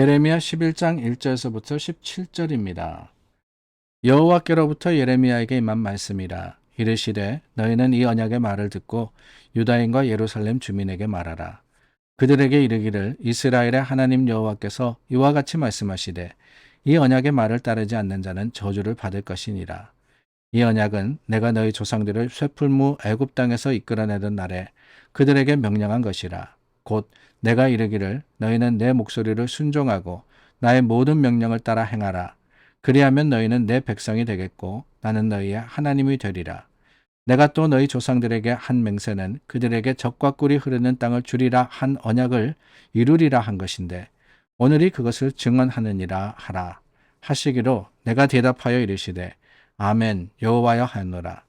예레미야 11장 1절에서부터 17절입니다. 여호와께로부터 예레미야에게 임한 말씀이라. 이르시되 너희는 이 언약의 말을 듣고 유다인과 예루살렘 주민에게 말하라. 그들에게 이르기를 이스라엘의 하나님 여호와께서 이와 같이 말씀하시되 이 언약의 말을 따르지 않는 자는 저주를 받을 것이니라. 이 언약은 내가 너희 조상들을 쇠풀무 애굽 땅에서 이끌어내던 날에 그들에게 명령한 것이라. 곧 내가 이르기를 너희는 내 목소리를 순종하고 나의 모든 명령을 따라 행하라. 그리하면 너희는 내 백성이 되겠고 나는 너희의 하나님이 되리라. 내가 또 너희 조상들에게 한 맹세는 그들에게 젖과 꿀이 흐르는 땅을 주리라 한 언약을 이루리라 한 것인데 오늘이 그것을 증언하느니라 하라. 하시기로 내가 대답하여 이르시되 아멘 여호와여 하노라.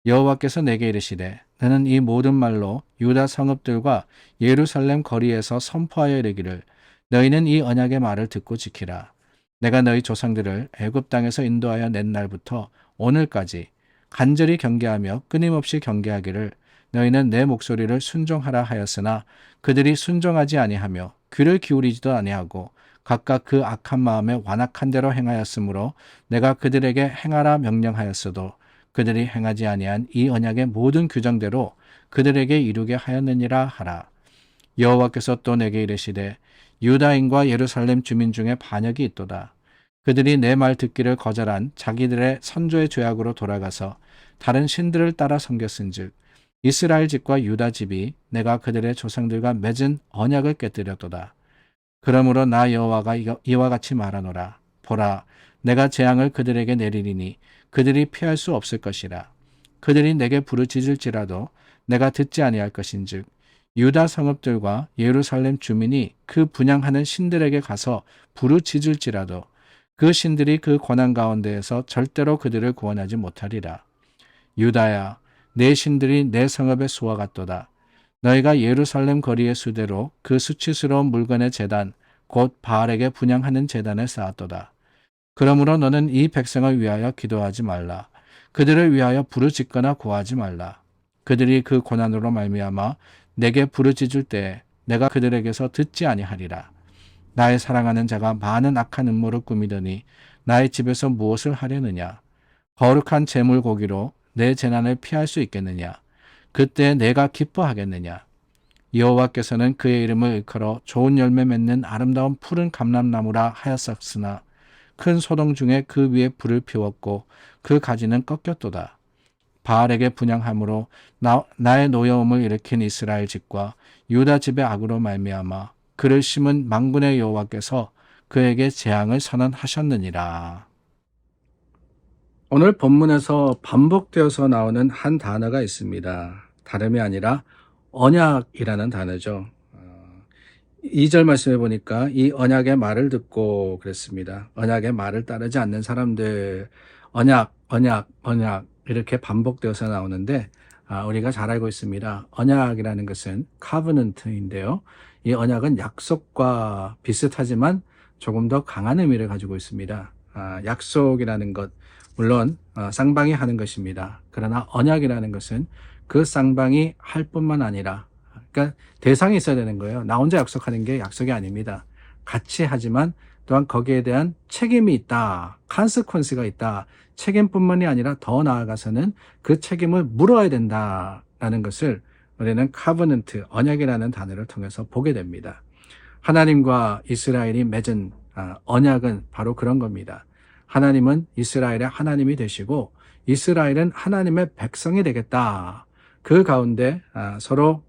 여호와께서 내게 이르시되 너는 이 모든 말로 유다 성읍들과 예루살렘 거리에서 선포하여 이르기를 너희는 이 언약의 말을 듣고 지키라. 내가 너희 조상들을 애굽 땅에서 인도하여 낸 날부터 오늘까지 간절히 경계하며 끊임없이 경계하기를 너희는 내 목소리를 순종하라 하였으나 그들이 순종하지 아니하며 귀를 기울이지도 아니하고 각각 그 악한 마음에 완악한 대로 행하였으므로 내가 그들에게 행하라 명령하였어도 그들이 행하지 아니한 이 언약의 모든 규정대로 그들에게 이루게 하였느니라 하라. 여호와께서 또 내게 이르시되 유다인과 예루살렘 주민 중에 반역이 있도다. 그들이 내 말 듣기를 거절한 자기들의 선조의 죄악으로 돌아가서 다른 신들을 따라 섬겼은즉 이스라엘 집과 유다 집이 내가 그들의 조상들과 맺은 언약을 깨뜨렸도다. 그러므로 나 여호와가 이와 같이 말하노라. 보라, 내가 재앙을 그들에게 내리리니 그들이 피할 수 없을 것이라. 그들이 내게 부르짖을지라도 내가 듣지 아니할 것인즉 유다 성읍들과 예루살렘 주민이 그 분향하는 신들에게 가서 부르짖을지라도 그 신들이 그 고난 가운데에서 절대로 그들을 구원하지 못하리라. 유다야, 내 신들이 내 성읍의 수와 같도다. 너희가 예루살렘 거리의 수대로 그 수치스러운 물건의 제단, 곧 바알에게 분향하는 제단을 쌓았도다. 그러므로 너는 이 백성을 위하여 기도하지 말라. 그들을 위하여 부르짖거나 구하지 말라. 그들이 그 고난으로 말미암아 내게 부르짖을 때에 내가 그들에게서 듣지 아니하리라. 나의 사랑하는 자가 많은 악한 음모를 꾸미더니 나의 집에서 무엇을 하려느냐? 거룩한 제물 고기로 내 재난을 피할 수 있겠느냐? 그때 내가 기뻐하겠느냐? 여호와께서는 그의 이름을 일컬어 좋은 열매 맺는 아름다운 푸른 감람나무라 하였었으나 큰 소동 중에 그 위에 불을 피웠고 그 가지는 꺾였도다. 바알에게 분향함으로 나의 노여움을 일으킨 이스라엘 집과 유다 집의 악으로 말미암아 그를 심은 만군의 여호와께서 그에게 재앙을 선언하셨느니라. 오늘 본문에서 반복되어서 나오는 한 단어가 있습니다. 다름이 아니라 언약이라는 단어죠. 2절 말씀해 보니까 이 언약의 말을 듣고 그랬습니다. 언약의 말을 따르지 않는 사람들, 언약 이렇게 반복되어서 나오는데 우리가 잘 알고 있습니다. 언약이라는 것은 covenant인데요. 이 언약은 약속과 비슷하지만 조금 더 강한 의미를 가지고 있습니다. 약속이라는 것, 물론 쌍방이 하는 것입니다. 그러나 언약이라는 것은 그 쌍방이 할 뿐만 아니라 그러니까 대상이 있어야 되는 거예요. 나 혼자 약속하는 게 약속이 아닙니다. 같이 하지만 또한 거기에 대한 책임이 있다. consequence가 있다. 책임뿐만이 아니라 더 나아가서는 그 책임을 물어야 된다라는 것을 우리는 covenant, 언약이라는 단어를 통해서 보게 됩니다. 하나님과 이스라엘이 맺은 언약은 바로 그런 겁니다. 하나님은 이스라엘의 하나님이 되시고 이스라엘은 하나님의 백성이 되겠다. 그 가운데 서로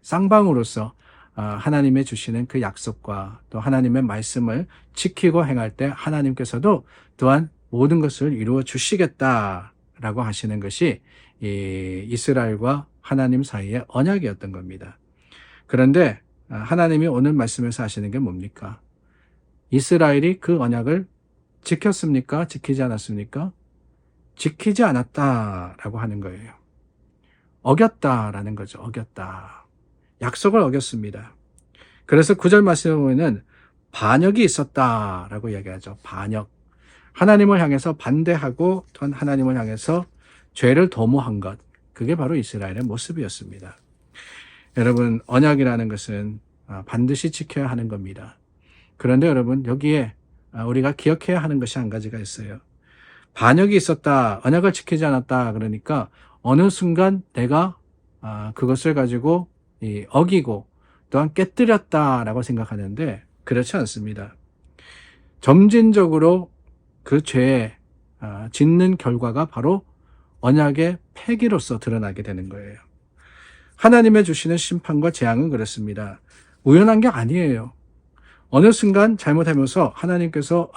쌍방으로서 하나님의 주시는 그 약속과 또 하나님의 말씀을 지키고 행할 때 하나님께서도 또한 모든 것을 이루어 주시겠다라고 하시는 것이 이스라엘과 하나님 사이의 언약이었던 겁니다. 그런데 하나님이 오늘 말씀에서 하시는 게 뭡니까? 이스라엘이 그 언약을 지켰습니까? 지키지 않았습니까? 지키지 않았다라고 하는 거예요. 어겼다라는 거죠. 어겼다. 약속을 어겼습니다. 그래서 9절 말씀에 보면은 반역이 있었다라고 이야기하죠. 반역. 하나님을 향해서 반대하고 또한 하나님을 향해서 죄를 도모한 것. 그게 바로 이스라엘의 모습이었습니다. 여러분, 언약이라는 것은 반드시 지켜야 하는 겁니다. 그런데 여러분 여기에 우리가 기억해야 하는 것이 한 가지가 있어요. 반역이 있었다. 언약을 지키지 않았다. 그러니까 어느 순간 내가 그것을 가지고 어기고 또한 깨뜨렸다라고 생각하는데 그렇지 않습니다. 점진적으로 그 죄에 짓는 결과가 바로 언약의 폐기로서 드러나게 되는 거예요. 하나님의 주시는 심판과 재앙은 그렇습니다. 우연한 게 아니에요. 어느 순간 잘못하면서 하나님께서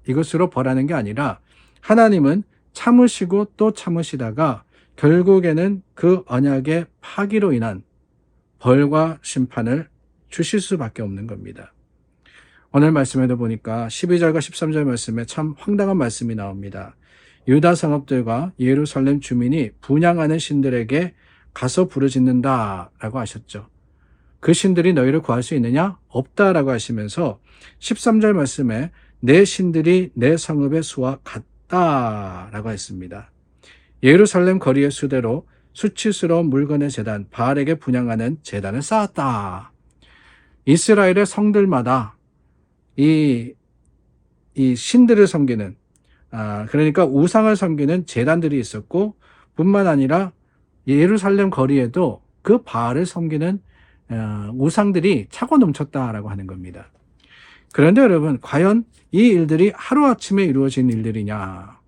이것으로 벌하는 게 아니라 하나님은 참으시고 또 참으시다가 결국에는 그 언약의 파기로 인한 벌과 심판을 주실 수밖에 없는 겁니다. 오늘 말씀에도 보니까 12절과 13절 말씀에 참 황당한 말씀이 나옵니다. 유다 성읍들과 예루살렘 주민이 분향하는 신들에게 가서 부르짖는다 라고 하셨죠. 그 신들이 너희를 구할 수 있느냐? 없다라고 하시면서 13절 말씀에 내 신들이 내 성읍의 수와 같다라고 했습니다. 예루살렘 거리의 수대로 수치스러운 물건의 제단, 바알에게 분향하는 제단을 쌓았다. 이스라엘의 성들마다 이 신들을 섬기는, 그러니까 우상을 섬기는 제단들이 있었고, 뿐만 아니라 예루살렘 거리에도 그 바알을 섬기는 우상들이 차고 넘쳤다라고 하는 겁니다. 그런데 여러분, 과연 이 일들이 하루아침에 이루어진 일들이냐?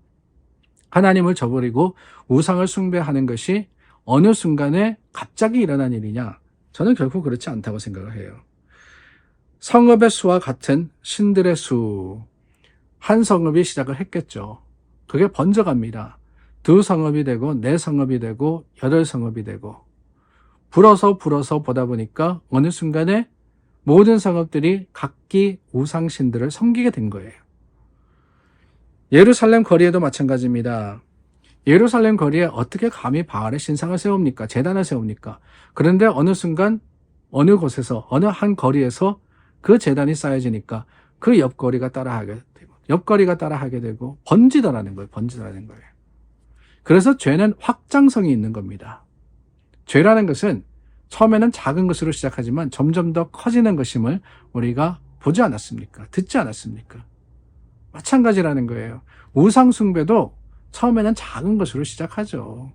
하나님을 저버리고 우상을 숭배하는 것이 어느 순간에 갑자기 일어난 일이냐? 저는 결코 그렇지 않다고 생각을 해요. 성읍의 수와 같은 신들의 수, 한 성읍이 시작을 했겠죠. 그게 번져갑니다. 2성읍이 되고 4성읍이 되고 8성읍이 되고 불어서 보다 보니까 어느 순간에 모든 성읍들이 각기 우상신들을 섬기게 된 거예요. 예루살렘 거리에도 마찬가지입니다. 예루살렘 거리에 어떻게 감히 바알의 신상을 세웁니까? 제단을 세웁니까? 그런데 어느 순간 어느 곳에서 어느 한 거리에서 그 제단이 쌓여지니까 그 옆거리가 따라하게 되고 옆거리가 따라하게 되고 번지더라는 거예요. 그래서 죄는 확장성이 있는 겁니다. 죄라는 것은 처음에는 작은 것으로 시작하지만 점점 더 커지는 것임을 우리가 보지 않았습니까? 듣지 않았습니까? 마찬가지라는 거예요. 우상 숭배도 처음에는 작은 것으로 시작하죠.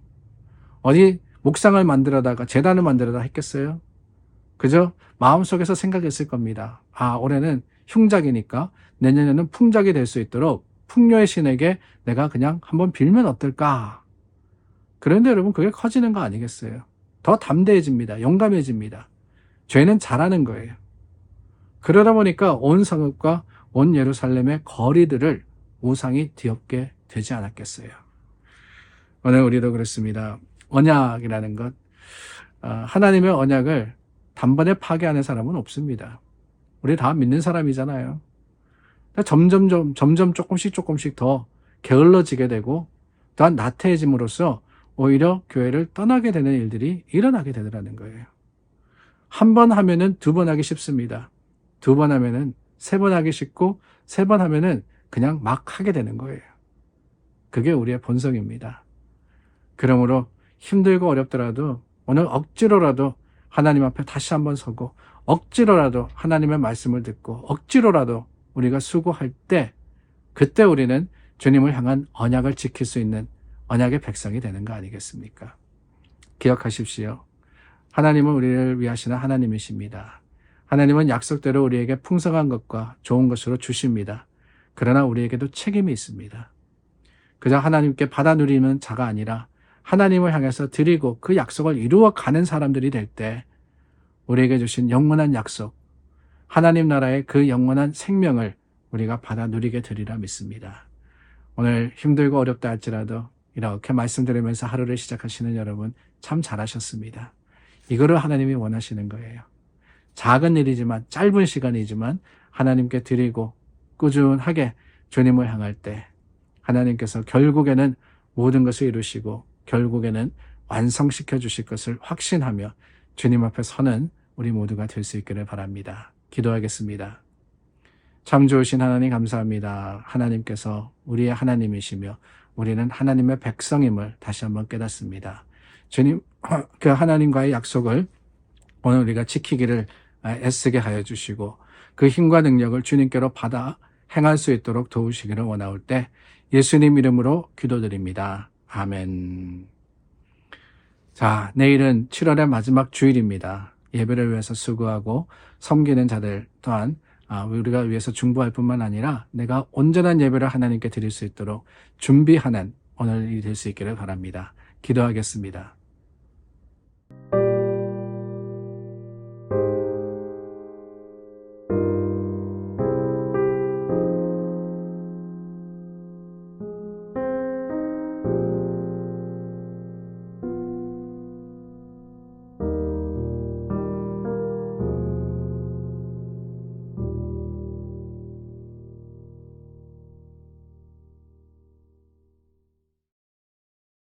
어디 목상을 만들어다가 제단을 만들어다 했겠어요? 그저 마음속에서 생각했을 겁니다. 올해는 흉작이니까 내년에는 풍작이 될 수 있도록 풍요의 신에게 내가 그냥 한번 빌면 어떨까? 그런데 여러분 그게 커지는 거 아니겠어요? 더 담대해집니다. 용감해집니다. 죄는 잘하는 거예요. 그러다 보니까 온 성읍과 온 예루살렘의 거리들을 우상이 뒤엎게 되지 않았겠어요. 오늘 우리도 그렇습니다. 언약이라는 것, 하나님의 언약을 단번에 파괴하는 사람은 없습니다. 우리 다 믿는 사람이잖아요. 점점 조금씩 더 게을러지게 되고 또한 나태해짐으로써 오히려 교회를 떠나게 되는 일들이 일어나게 되더라는 거예요. 한 번 하면은 2번 하기 쉽습니다. 2번 하면은 3번 하기 쉽고 3번 하면은 그냥 막 하게 되는 거예요. 그게 우리의 본성입니다. 그러므로 힘들고 어렵더라도 오늘 억지로라도 하나님 앞에 다시 한번 서고 억지로라도 하나님의 말씀을 듣고 억지로라도 우리가 수고할 때 그때 우리는 주님을 향한 언약을 지킬 수 있는 언약의 백성이 되는 거 아니겠습니까? 기억하십시오. 하나님은 우리를 위하시는 하나님이십니다. 하나님은 약속대로 우리에게 풍성한 것과 좋은 것으로 주십니다. 그러나 우리에게도 책임이 있습니다. 그저 하나님께 받아 누리는 자가 아니라 하나님을 향해서 드리고 그 약속을 이루어가는 사람들이 될 때 우리에게 주신 영원한 약속, 하나님 나라의 그 영원한 생명을 우리가 받아 누리게 되리라 믿습니다. 오늘 힘들고 어렵다 할지라도 이렇게 말씀 들으면서 하루를 시작하시는 여러분 참 잘하셨습니다. 이거를 하나님이 원하시는 거예요. 작은 일이지만 짧은 시간이지만 하나님께 드리고 꾸준하게 주님을 향할 때 하나님께서 결국에는 모든 것을 이루시고 결국에는 완성시켜 주실 것을 확신하며 주님 앞에 서는 우리 모두가 될 수 있기를 바랍니다. 기도하겠습니다. 참 좋으신 하나님 감사합니다. 하나님께서 우리의 하나님이시며 우리는 하나님의 백성임을 다시 한번 깨닫습니다. 주님, 그 하나님과의 약속을 오늘 우리가 지키기를 애쓰게 하여 주시고 그 힘과 능력을 주님께로 받아 행할 수 있도록 도우시기를 원하올 때 예수님 이름으로 기도드립니다. 아멘. 자, 내일은 7월의 마지막 주일입니다. 예배를 위해서 수고하고 섬기는 자들 또한 우리가 위해서 중보할 뿐만 아니라 내가 온전한 예배를 하나님께 드릴 수 있도록 준비하는 오늘이 될 수 있기를 바랍니다. 기도하겠습니다.